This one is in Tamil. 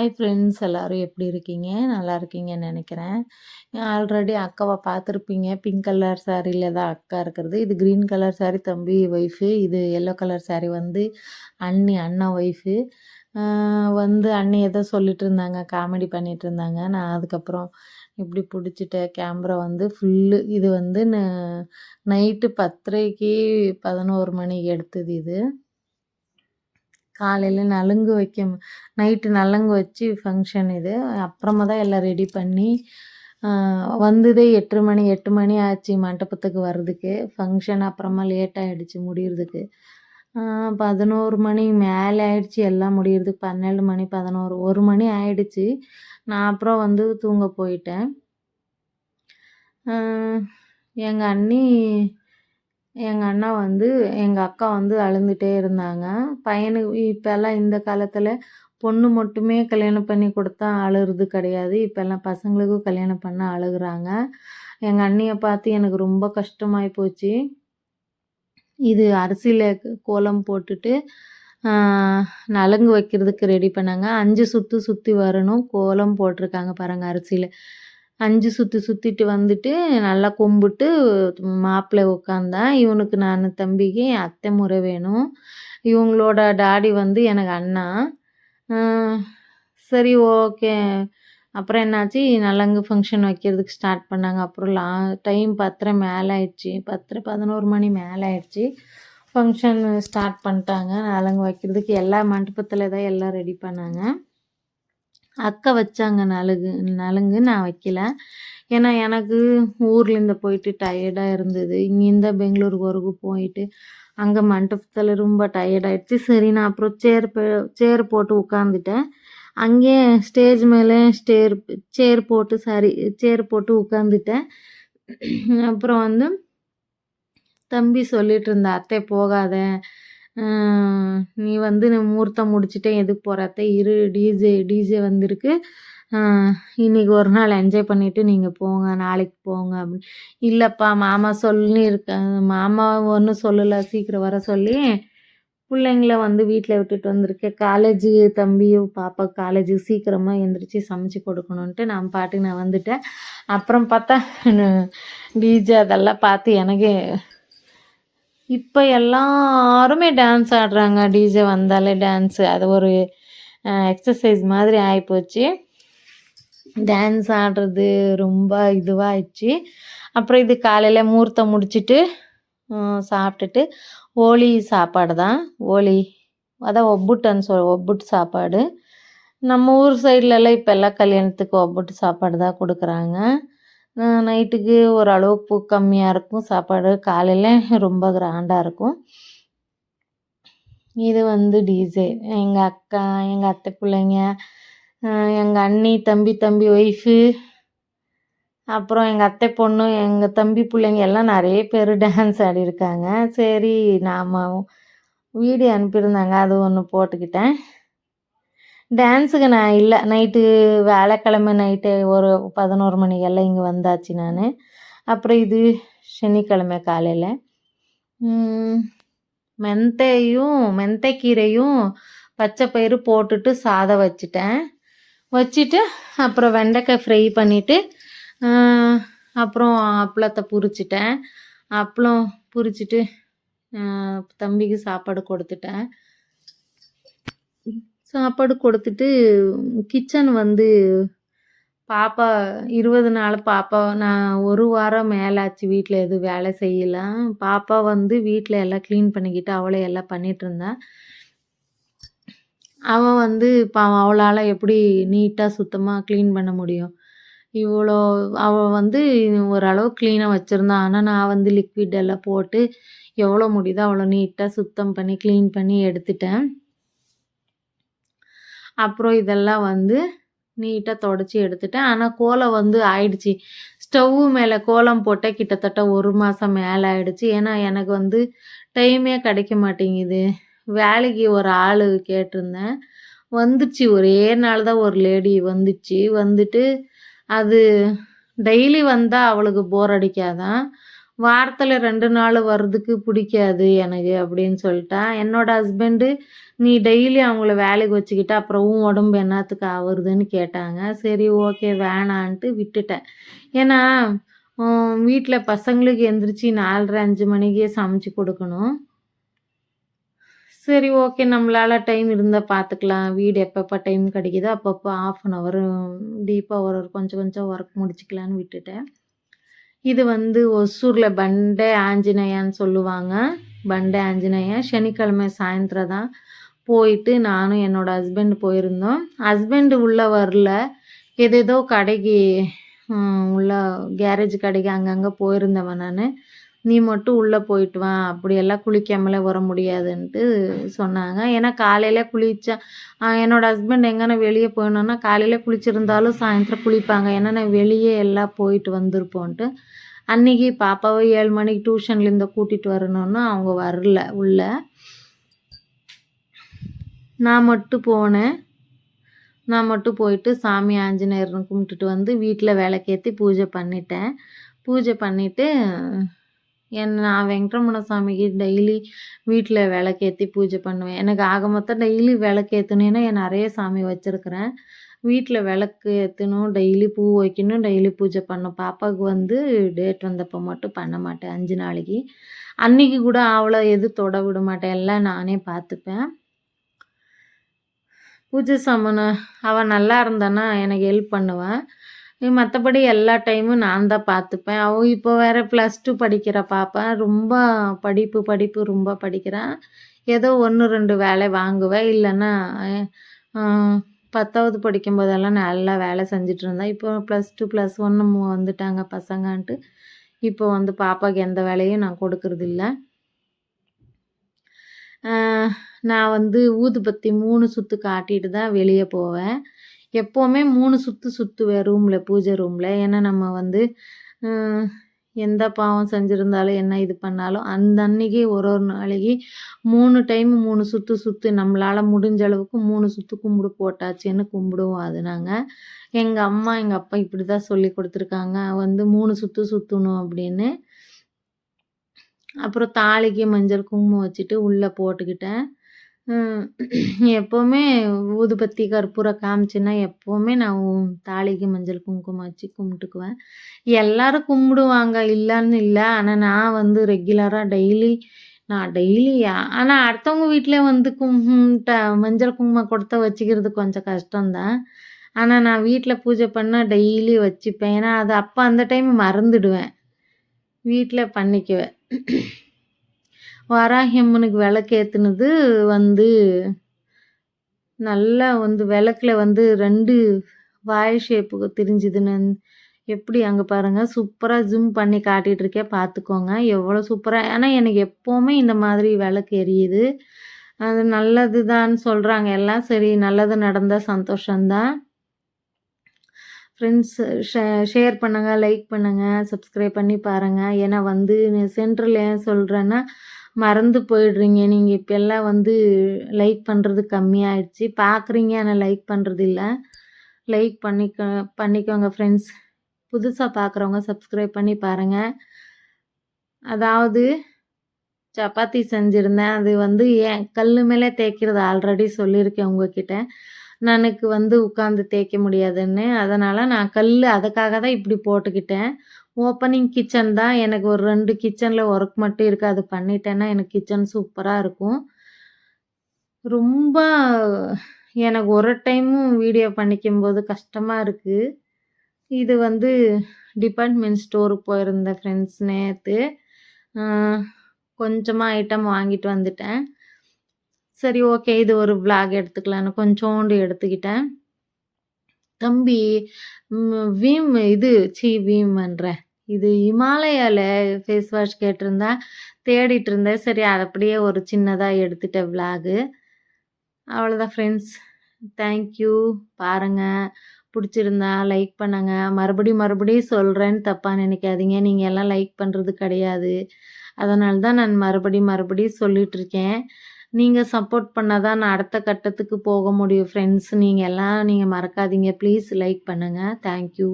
ஹாய் ஃப்ரெண்ட்ஸ் எல்லாரும் எப்படி இருக்கீங்க? நல்லா இருக்கீங்கன்னு நினைக்கிறேன். ஆல்ரெடி அக்காவ பார்த்துருப்பீங்க. பிங்க் கலர் சாரீல தான் அக்கா இருக்கிறது. இது கிரீன் கலர் சாரி தம்பி ஒய்ஃபு. இது எல்லோ கலர் சாரி வந்து அண்ணா ஒய்ஃபு. வந்து அண்ணி ஏதோ சொல்லிட்டு இருந்தாங்க, காமெடி பண்ணிட்டு இருந்தாங்க. நான் அதுக்கப்புறம் இப்படி பிடிச்சிட்டேன். கேமரா வந்து ஃபுல்லு இது வந்து நைட்டு 10:30க்கு 11 மணிக்கு எடுத்தது இது. காலையில் நைட்டு நலங்கு வச்சு ஃபங்க்ஷன் இது. அப்புறமா தான் எல்லாம் ரெடி பண்ணி வந்ததே 8 மணி ஆச்சு மண்டபத்துக்கு வர்றதுக்கு. ஃபங்க்ஷன் அப்புறமா லேட் ஆகிடுச்சு முடியறதுக்கு. 11 மணி மேலே ஆயிடுச்சு எல்லாம் முடியறதுக்கு. 12 மணி 11 1 மணி ஆயிடுச்சு. நான் அப்புறம் வந்து தூங்க போயிட்டேன். எங்கள் அண்ணா வந்து எங்கள் அக்கா வந்து அழுந்துகிட்டே இருந்தாங்க. பையனுக்கு இப்போல்லாம் இந்த காலத்தில் பொண்ணு மட்டுமே கல்யாணம் பண்ணி கொடுத்தா அழுகிறது கிடையாது. இப்போல்லாம் பசங்களுக்கும் கல்யாணம் பண்ண அழுகுறாங்க. எங்கள் அண்ணியை பார்த்து எனக்கு ரொம்ப கஷ்டமாகி போச்சு. இது அரிசியில் கோலம் போட்டுட்டு நலங்கு வைக்கிறதுக்கு ரெடி பண்ணாங்க. 5 சுற்றி வரணும். கோலம் போட்டிருக்காங்க பாருங்கள் அரிசியில். 5 சுற்றிட்டு வந்துட்டு நல்லா கும்பிட்டு மாப்பிள்ளை உட்காந்தான். இவனுக்கு நான் தம்பிக்கு அத்தை முறை வேணும். இவங்களோட டாடி வந்து எனக்கு அண்ணா. சரி ஓகே. அப்புறம் என்னாச்சு, நலங்கு ஃபங்க்ஷன் வைக்கிறதுக்கு ஸ்டார்ட் பண்ணாங்க. அப்புறம் டைம் 10:30 மேலே ஆயிடுச்சு. 11 மணி மேலே ஆயிடுச்சு. ஃபங்க்ஷன் ஸ்டார்ட் பண்ணிட்டாங்க. நலங்கு வைக்கிறதுக்கு எல்லா மண்டபத்தில் தான் எல்லாம் ரெடி பண்ணாங்க. அக்கா வச்சாங்க நலுங்கு நான் வைக்கல. ஏன்னா எனக்கு ஊர்லேருந்து போயிட்டு டயர்டாக இருந்தது. இங்கேருந்து பெங்களூருக்கு வரைக்கும் போயிட்டு அங்கே மண்டபத்தில் ரொம்ப டயர்டாயிடுச்சு. சரி நான் அப்புறம் சேர் போட்டு உட்காந்துட்டேன். அங்கேயே ஸ்டேஜ் மேலே சேர் போட்டு உட்காந்துட்டேன். அப்புறம் வந்து தம்பி சொல்லிட்டு இருந்த, அத்தை போகாத, நீ வந்து முகூர்த்தம் முடிச்சுட்டே எதுக்கு போகிற அத்தை, இரு டிஜே வந்திருக்கு, இன்றைக்கி ஒரு நாள் என்ஜாய் பண்ணிவிட்டு நீங்கள் போங்க, நாளைக்கு போங்க அப்படின்னு. இல்லைப்பா மாமா மாமா ஒன்றும் சொல்லலை, சீக்கிரம் வர சொல்லி பிள்ளைங்கள வந்து வீட்டில் விட்டுட்டு வந்திருக்கேன். காலேஜு தம்பியும் பாப்பா காலேஜுக்கு சீக்கிரமாக எழுந்திரிச்சி சமைச்சு கொடுக்கணுன்ட்டு நான் வந்துட்டேன். அப்புறம் பார்த்தா டிஜே அதெல்லாம் பார்த்து எனக்கே இப்போ எல்லாருமே டான்ஸ் ஆடுறாங்க. டிஜே வந்தாலே டான்ஸு, அது ஒரு எக்ஸசைஸ் மாதிரி ஆகிப்போச்சு. டான்ஸ் ஆடுறது ரொம்ப இதுவாகிடுச்சு. அப்புறம் இது காலையில் முகூர்த்தம் முடிச்சுட்டு சாப்பிட்டுட்டு ஹோலி சாப்பாடு தான். அதான் ஒப்புட்டு சாப்பாடு. நம்ம ஊர் சைட்லலாம் இப்போ எல்லாம் கல்யாணத்துக்கு ஒப்புட்டு சாப்பாடு தான் கொடுக்குறாங்க. நைட்டுக்கு ஓரளவுக்கு கம்மியாக இருக்கும் சாப்பாடு. காலையில் ரொம்ப கிராண்டாக இருக்கும். இது வந்து டிஜே. எங்கள் அக்கா, எங்கள் அத்தை பிள்ளைங்க, எங்கள் அண்ணி, தம்பி ஒய்ஃபு, அப்புறம் எங்கள் அத்தை பொண்ணு, எங்கள் தம்பி பிள்ளைங்க எல்லாம் நிறைய பேர் டான்ஸ் ஆடியிருக்காங்க. சரி நாம் வீடியோ அனுப்பியிருந்தாங்க, அது ஒன்று போட்டுக்கிட்டேன். டான்ஸுக்கு நான் இல்லை. நைட்டு வியாழக்கிழமை நைட்டு ஒரு 11 மணிக்கெல்லாம் இங்கே வந்தாச்சு நான். அப்புறம் இது சனிக்கிழமை காலையில் மெந்தைக்கீரையும் பச்சை பயிறு போட்டுட்டு சாதம் வச்சுட்டு அப்புறம் வெண்டைக்காய் ஃப்ரை பண்ணிவிட்டு அப்புறம் அப்பளத்தை பொரிச்சிட்டேன். அப்பளம் பொரிச்சிட்டு தம்பிக்கு சாப்பாடு கொடுத்துட்டு கிச்சன் வந்து பாப்பா 20 நாள் பாப்பா, நான் 1 வாரம் மேலாச்சு வீட்டில் எதுவும் வேலை செய்யலாம். பாப்பா வந்து வீட்டில் எல்லாம் க்ளீன் பண்ணிக்கிட்டு அவளை எல்லாம் பண்ணிகிட்டு இருந்தான். அவன் வந்து அவளால் எப்படி நீட்டாக சுத்தமாக க்ளீன் பண்ண முடியும்? அவள் வந்து ஓரளவு க்ளீனாக வச்சுருந்தான். ஆனால் நான் வந்து லிக்விட் எல்லாம் போட்டு எவ்வளோ முடியுதோ அவ்வளோ நீட்டாக சுத்தம் பண்ணி க்ளீன் பண்ணி எடுத்துட்டேன். அப்புறம் இதெல்லாம் வந்து நீட்டாக தொடச்சி எடுத்துட்டேன். ஆனால் கோலம் வந்து ஆயிடுச்சு. ஸ்டவ்வு மேலே கோலம் போட்டால் கிட்டத்தட்ட 1 மாதம் மேலே ஆயிடுச்சு. ஏன்னா எனக்கு வந்து டைமே கிடைக்க மாட்டேங்குது. வேலைக்கு ஒரு ஆள் கேட்டிருந்தேன், வந்துச்சு. ஒரே நாள் தான் ஒரு லேடி வந்துட்டு அது டெய்லி வந்தால் அவளுக்கு போர் அடிக்காதான். வாரத்துல 2 நாள் வர்றதுக்கு பிடிக்காது எனக்கு அப்படின்னு சொல்லிட்டேன். என்னோட ஹஸ்பண்டு, "நீ டெய்லி அவங்கள வேலைக்கு வச்சுக்கிட்டா, அப்புறம் உன் உடம்பு என்னாத்துக்கு ஆவுறதுன்னு" கேட்டாங்க. சரி ஓகே வேணான்ட்டு விட்டுட்டேன். ஏன்னா, வீட்ல பசங்களுக்கு எந்திரிச்சு 4:30, 5 மணிக்கே சமைச்சு கொடுக்கணும். சரி ஓகே நம்மளால டைம் இருந்தா பார்த்துக்கலாம். வீடு எப்பப்ப டைம் கிடைக்குதோ அப்பப்போ 1/2 அன் ஹவர் டீப்பா கொஞ்சம் கொஞ்சம் ஒர்க் முடிச்சுக்கலான்னு விட்டுட்டேன். இது வந்து ஒசூர்ல பண்டை ஆஞ்சநேயான்னு சொல்லுவாங்க. பண்டை ஆஞ்சநேயா சனிக்கிழமை சாயந்தரம் தான் போயிட்டு நானும் என்னோட ஹஸ்பண்ட் போயிருந்தோம். ஹஸ்பண்ட் உள்ள வரல. ஏதேதோ கடைக்கு உள்ள கேரேஜ் கடைக்கு அங்கங்கே போயிருந்தவன் நான். நீ மட்டும் உள்ளே போயிட்டு வா, அப்படியெல்லாம் குளிக்காமலே வர முடியாதுன்ட்டு சொன்னாங்க. ஏன்னா காலையில் குளித்தா என்னோட ஹஸ்பண்ட் எங்கன்னா வெளியே போயிடணுன்னா காலையில் குளிச்சிருந்தாலும் சாயந்தரம் குளிப்பாங்க. ஏன்னா நான் வெளியே எல்லாம் போயிட்டு வந்திருப்போன்ட்டு. அன்றைக்கி பாப்பாவை 7 மணிக்கு டியூஷன்லேருந்து கூட்டிகிட்டு வரணுன்னா அவங்க வரல உள்ள. நான் மட்டும் போனேன். நான் மட்டும் போயிட்டு சாமி ஆஞ்சநேயர்னு கும்பிட்டுட்டு வந்து வீட்டில் விளக்கேற்றி பூஜை பண்ணிட்டேன். பூஜை பண்ணிவிட்டு நான் வெங்கடரமண சாமிக்கு டெய்லி வீட்டில் விளக்கேற்றி பூஜை பண்ணுவேன். எனக்கு ஆக மொத்தம் டெய்லி விளக்கு நிறைய சாமி வச்சுருக்கிறேன். வீட்டில் விளக்கு ஏற்றணும், டெய்லி பூ வைக்கணும், டெய்லி பூஜை பண்ணணும். பாப்பாவுக்கு வந்து டேட் வந்தப்போ மட்டும் பண்ண மாட்டேன் 5 நாளைக்கு. அன்றைக்கி கூட அவளை எதுவும் தொட விட மாட்டேன், எல்லாம் நானே பார்த்துப்பேன். பூஜை சாமான் அவள் நல்லா இருந்தானா எனக்கு ஹெல்ப் பண்ணுவேன். மற்றபடி எல்லா டைமும் நான் தான் பார்த்துப்பேன். அவள் இப்போ வேறு +2 படிக்கிற பாப்பா. ரொம்ப படிப்பு ரொம்ப படிக்கிறான். ஏதோ 1, 2 வேலை வாங்குவேன். இல்லைன்னா 10வது படிக்கும்போதெல்லாம் நல்லா வேலை செஞ்சுட்டு இருந்தேன். இப்போ +2 +1 வந்துட்டாங்க பசங்கன்ட்டு இப்போ வந்து பாப்பாவுக்கு எந்த வேலையும் நான் கொடுக்கறதில்ல. நான் வந்து ஊதுபத்தி 3 சுற்று காட்டிட்டு தான் வெளியே போவேன். எப்போவுமே 3 சுற்று சுற்றுவேன் ரூமில், பூஜை ரூமில். ஏன்னா நம்ம வந்து எந்த பாவம் செஞ்சுருந்தாலும் என்ன இது பண்ணாலும் அந்த அன்றைக்கி ஒரு நாளைக்கு 3 டைம் 3 சுற்று நம்மளால் முடிஞ்ச அளவுக்கு 3 சுற்று கும்பிடு போட்டாச்சுன்னு கும்பிடுவோம். அது நாங்கள் எங்கள் அம்மா எங்கள் அப்பா இப்படி தான் சொல்லி கொடுத்துருக்காங்க, வந்து 3 சுற்று சுற்றணும் அப்படின்னு. அப்புறம் தாலிக்கு மஞ்சள் குங்குமம் வச்சுட்டு உள்ளே போட்டுக்கிட்டேன். எப்போவுமே ஊதுபத்தி கற்பூரம் காமிச்சுன்னா எப்போவுமே நான் தாலிக்கு மஞ்சள் குங்குமம் வச்சு கும்பிட்டுக்குவேன். எல்லோரும் கும்பிடுவாங்க இல்லைன்னு இல்லை. ஆனால் நான் வந்து ரெகுலராக டெய்லி ஆனால் அடுத்தவங்க வீட்டில் வந்து மஞ்சள் குங்குமம் கொடுத்த வச்சுக்கிறது கொஞ்சம் கஷ்டம்தான். ஆனால் நான் வீட்டில் பூஜை பண்ணால் டெய்லி வச்சுப்பேன். ஏன்னா அது அப்போ அந்த டைம் மறந்துடுவேன், வீட்டில் பண்ணிக்குவேன். வாராகி அம்மனுக்கு விளக்கு ஏற்றுனது வந்து நல்லா வந்து விளக்கில் வந்து 2 வாய் ஷேப்புக்கு தெரிஞ்சுதுன்னு எப்படி அங்கே பாருங்கள், சூப்பராக ஜூம் பண்ணி காட்டிகிட்ருக்கேன் பார்த்துக்கோங்க எவ்வளோ சூப்பராக. ஆனால் எனக்கு எப்போவுமே இந்த மாதிரி விளக்கு எரியுது. அது நல்லது தான் சொல்கிறாங்க எல்லாம். சரி நல்லது நடந்தால் சந்தோஷந்தான். ஃப்ரெண்ட்ஸ் ஷேர் பண்ணுங்கள், லைக் பண்ணுங்கள், சப்ஸ்கிரைப் பண்ணி பாருங்கள். ஏன்னா வந்து சென்ட்ரல் ஏன் சொல்கிறேன்னா மறந்து போயிடுறீங்க. நீங்கள் இப்போல்லாம் வந்து லைக் பண்ணுறது கம்மியாயிடுச்சு. பார்க்குறீங்க ஆனால் லைக் பண்ணுறது இல்லை. லைக் பண்ணிக்கோங்க ஃப்ரெண்ட்ஸ். புதுசாக பார்க்குறவங்க சப்ஸ்கிரைப் பண்ணி பாருங்கள். அதாவது சப்பாத்தி செஞ்சுருந்தேன். அது வந்து ஏன் கல் மேலே தேய்க்கிறது ஆல்ரெடி சொல்லியிருக்கேன் உங்ககிட்ட. எனக்கு வந்து உட்காந்து தேய்க்க முடியாதுன்னு. அதனால் நான் அதுக்காக தான் இப்படி போட்டுக்கிட்டேன். ஓப்பனிங் கிச்சன் தான். எனக்கு ஒரு 2 கிச்சனில் ஒர்க் மட்டும் இருக்குது. அது பண்ணிட்டேன்னா எனக்கு கிச்சன் சூப்பராக இருக்கும். ரொம்ப எனக்கு ஒரு டைமும் வீடியோ பண்ணிக்கும்போது கஷ்டமாக இருக்குது. இது வந்து டிபார்ட்மெண்ட் ஸ்டோருக்கு போயிருந்தேன் ஃப்ரெண்ட்ஸ் நேற்று. கொஞ்சமாக ஐட்டம் வாங்கிட்டு வந்துட்டேன். சரி ஓகே இது ஒரு விளாக் எடுத்துக்கலான்னு கொஞ்சோண்டு எடுத்துக்கிட்டேன். தம்பி வீம்ன்றேன். இது ஹிமாலயாவில் ஃபேஸ் வாஷ் கேட்டிருந்தேன், தேடிட்டு இருந்தேன். சரி அதை அப்படியே ஒரு சின்னதாக எடுத்துட்டேன் விளாகு. அவ்வளோதான் ஃப்ரெண்ட்ஸ். தேங்க்யூ. பாருங்கள், பிடிச்சிருந்தா லைக் பண்ணுங்கள். மறுபடியும் சொல்கிறேன்னு தப்பாக நினைக்காதீங்க. நீங்கள் எல்லாம் லைக் பண்ணுறது கிடையாது. அதனால தான் நான் மறுபடியும் சொல்லிகிட்ருக்கேன். நீங்கள் சப்போர்ட் பண்ணால் தான் நான் அடுத்த கட்டத்துக்கு போக முடியும் ஃப்ரெண்ட்ஸ். நீங்கள் மறக்காதீங்க ப்ளீஸ் லைக் பண்ணுங்கள். தேங்க்யூ.